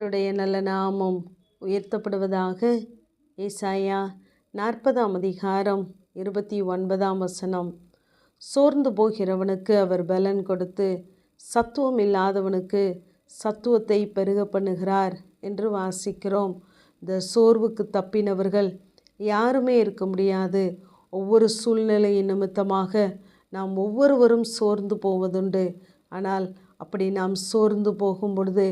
அவருடைய நல்ல நாமம் உயர்த்தப்படுவதாக. ஏசாயா 40ஆம் அதிகாரம் 29ஆம் வசனம். சோர்ந்து போகிறவனுக்கு அவர் பலன் கொடுத்து சத்துவம் இல்லாதவனுக்கு சத்துவத்தை பெருக பண்ணுகிறார் என்று வாசிக்கிறோம். இந்த சோர்வுக்கு தப்பினவர்கள் யாருமே இருக்க முடியாது. ஒவ்வொரு சூழ்நிலையின் நிமித்தமாக நாம் ஒவ்வொருவரும் சோர்ந்து போவதுண்டு. ஆனால் அப்படி நாம் சோர்ந்து போகும் பொழுது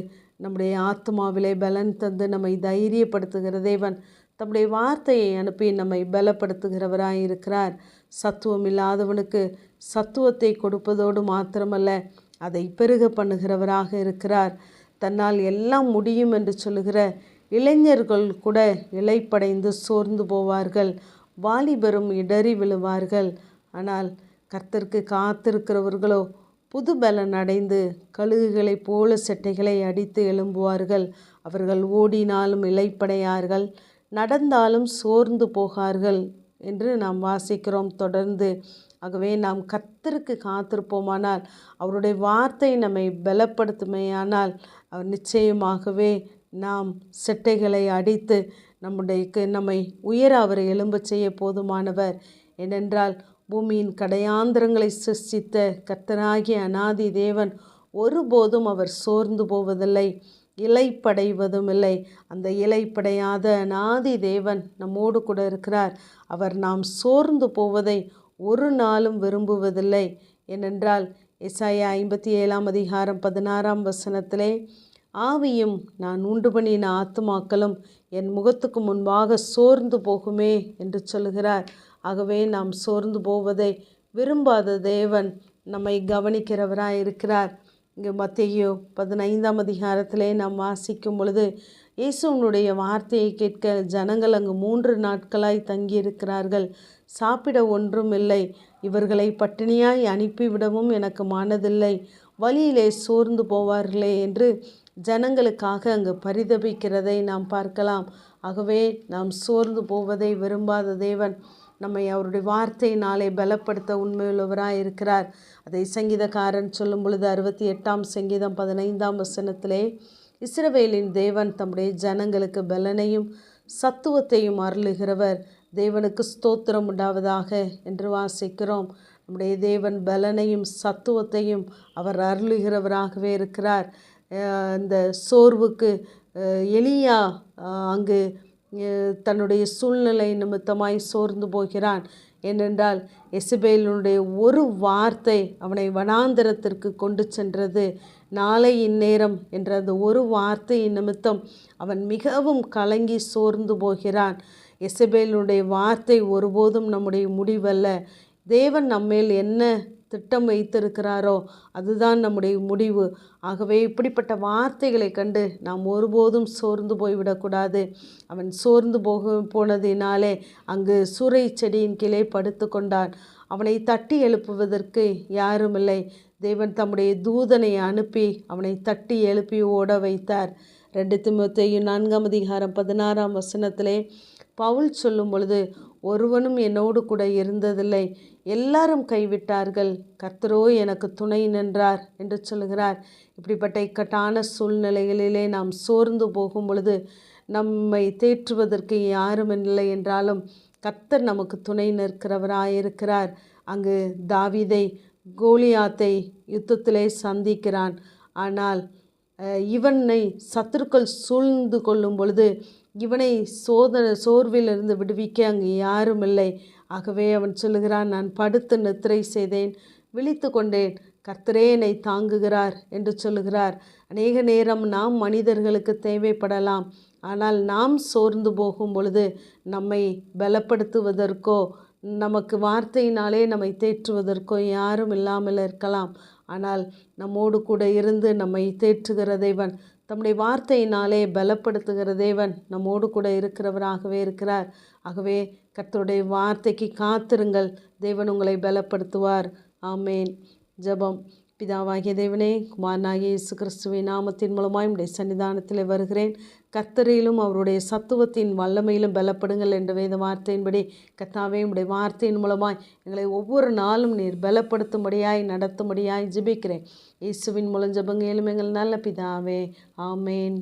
நம்முடைய ஆத்மாவிலே பலன் தந்து நம்மை தைரியப்படுத்துகிற தேவன் தம்முடைய வார்த்தையை அனுப்பி நம்மை பலப்படுத்துகிறவராய் இருக்கிறார். சத்துவம் இல்லாதவனுக்கு சத்துவத்தை கொடுப்பதோடு மாத்திரமல்ல, அதை பெருக பண்ணுகிறவராக இருக்கிறார். தன்னால் எல்லாம் முடியும் என்று சொல்லுகிற இளைஞர்கள் கூட இளைப்படைந்து சோர்ந்து போவார்கள். வாலிபரும் இடறி விழுவார்கள். ஆனால் கர்த்தருக்கு காத்திருக்கிறவர்களோ புது பலன் அடைந்து கழுகுகளைப் போல செட்டைகளை அடித்து எழும்புவார்கள். அவர்கள் ஓடினாலும் இளைப்படையார்கள், நடந்தாலும் சோர்ந்து போகார்கள் என்று நாம் வாசிக்கிறோம் தொடர்ந்து. ஆகவே நாம் கர்த்தருக்கு காத்திருப்போமானால், அவருடைய வார்த்தை நம்மை பலப்படுத்துமையானால், அவர் நிச்சயமாகவே நாம் செட்டைகளை அடித்து நம்மை உயர அவரை எழும்ப செய்ய போதுமானவர். ஏனென்றால் பூமியின் கடையாந்திரங்களை சிருஷ்டித்த கர்த்தராகிய அநாதி தேவன் ஒருபோதும் அவர் சோர்ந்து போவதில்லை, இளைப்படைவதும் இல்லை. அந்த இளைப்படையாத அநாதி தேவன் நம்மோடு கூட இருக்கிறார். அவர் நாம் சோர்ந்து போவதை ஒரு நாளும் விரும்புவதில்லை. ஏனென்றால் ஏசாயா 57ஆம் அதிகாரம் 16ஆம் வசனத்திலே, ஆவியும் நான் உண்டு பண்ணின ஆத்துமாக்களும் என் முகத்துக்கு முன்பாக சோர்ந்து போகுமே என்று சொல்கிறார். ஆகவே நாம் சோர்ந்து போவதை விரும்பாத தேவன் நம்மை கவனிக்கிறவராய் இருக்கிறார். இங்கே மத்தேயு 15ஆம் அதிகாரத்திலே நாம் வாசிக்கும் பொழுது, இயேசுவினுடைய வார்த்தையை கேட்க ஜனங்கள் அங்கு 3 நாட்களாய் தங்கியிருக்கிறார்கள். சாப்பிட ஒன்றும் இல்லை. இவர்களை பட்டினியாய் அனுப்பிவிடவும் எனக்கு மனதில்லை, வழியிலே சோர்ந்து போவார்களே என்று ஜனங்களுக்காக அங்கு பரிதபிக்கிறதை நாம் பார்க்கலாம். ஆகவே நாம் சோர்ந்து போவதை விரும்பாத தேவன் நம்மை அவருடைய வார்த்தையினாலே பலப்படுத்த உண்மையுள்ளவராய் இருக்கிறார். அதை சங்கீதக்காரன் சொல்லும் பொழுது 68ஆம் சங்கீதம் 15ஆம் வசனத்திலே, இஸ்ரவேலின் தேவன் தம்முடைய ஜனங்களுக்கு பலனையும் சத்துவத்தையும் அருளுகிறவர், தேவனுக்கு ஸ்தோத்திரம் உண்டாவதாக என்று வாசிக்கிறோம். நம்முடைய தேவன் பலனையும் சத்துவத்தையும் அவர் அருளுகிறவராகவே இருக்கிறார். இந்த சோர்வுக்கு எலியா அங்கு தன்னுடைய சூழ்நிலை நிமித்தமாய் சோர்ந்து போகிறான். ஏனென்றால் எசபேலினுடைய ஒரு வார்த்தை அவனை வனாந்தரத்திற்கு கொண்டு சென்றது. நாளை இந்நேரம் என்ற அந்த ஒரு வார்த்தையின் நிமித்தம் அவன் மிகவும் கலங்கி சோர்ந்து போகிறான். எசபேலினுடைய வார்த்தை ஒருபோதும் நம்முடைய முடிவல்ல. தேவன் நம்மேல் என்ன திட்டம் வைத்திருக்கிறாரோ அதுதான் நம்முடைய முடிவு. ஆகவே இப்படிப்பட்ட வார்த்தைகளை கண்டு நாம் ஒருபோதும் சோர்ந்து போய்விடக்கூடாது. அவன் சோர்ந்து போனதினாலே அங்கு சூரை செடியின் கீழே படுத்து கொண்டான். அவனை தட்டி எழுப்புவதற்கு யாரும் இல்லை. தேவன் தம்முடைய தூதனை அனுப்பி அவனை தட்டி எழுப்பி ஓட வைத்தார். 2 தீமோத்தேயு 4ஆம் அதிகாரம் 16ஆம் வசனத்திலே பவுல் சொல்லும் பொழுது, ஒருவனும் என்னோடு கூட இருந்ததில்லை, எல்லாரும் கைவிட்டார்கள், கர்த்தரோ எனக்கு துணை நின்றார் என்று சொல்கிறார். இப்படிப்பட்ட இக்கட்டான சூழ்நிலைகளிலே நாம் சோர்ந்து போகும் பொழுது நம்மை தேற்றுவதற்கு யாரும் இல்லை என்றாலும் கர்த்தர் நமக்கு துணை நிற்கிறவராயிருக்கிறார். அங்கு தாவீதை கோலியாத்தை யுத்தத்திலே சந்திக்கிறான். ஆனால் இவனை சத்துருக்கள் சூழ்ந்து கொள்ளும் பொழுது இவனை சோர்விலிருந்து விடுவிக்க அங்கு யாரும் இல்லை. ஆகவே அவன் சொல்லுகிறான், நான் படுத்து நித்திரை செய்தேன், விழித்து கொண்டேன், கர்த்தரே என்னை தாங்குகிறார் என்று சொல்லுகிறார். அநேக நேரம் நாம் மனிதர்களுக்கு தேவைப்படலாம். ஆனால் நாம் சோர்ந்து போகும் பொழுது நம்மை பலப்படுத்துவதற்கோ நமக்கு வார்த்தையினாலே நம்மை தேற்றுவதற்கோ யாரும் இல்லாமல் இருக்கலாம். ஆனால் நம்மோடு கூட இருந்து நம்மை தேற்றுகிற தேவன், தம்முடைய வார்த்தையினாலே பலப்படுத்துகிற தேவன் நம்மோடு கூட இருக்கிறவராகவே இருக்கிறார். ஆகவே கர்த்தருடைய வார்த்தைக்கு காத்திருங்கள், தேவன் உங்களை பலப்படுத்துவார். ஆமேன். ஜெபம். பிதாவாகிய தேவனே, குமாரனாகிய இயேசு கிறிஸ்துவின் நாமத்தின் மூலமாய் உம்முடைய சன்னிதானத்தில் வருகிறேன். கர்த்தரிலும் அவருடைய சத்துவத்தின் வல்லமையிலும் பலப்படுங்கள் என்ற வேத வார்த்தையின்படி கர்த்தாவே உம்முடைய வார்த்தையின் மூலமாய் எங்களை ஒவ்வொரு நாளும் நீர் பலப்படுத்தும்படியாய் நடத்தும்படியாய் ஜெபிக்கிறேன். இயேசுவின் மூலம் ஜெபங்க எங்கள் நல்ல பிதாவே. ஆமேன்.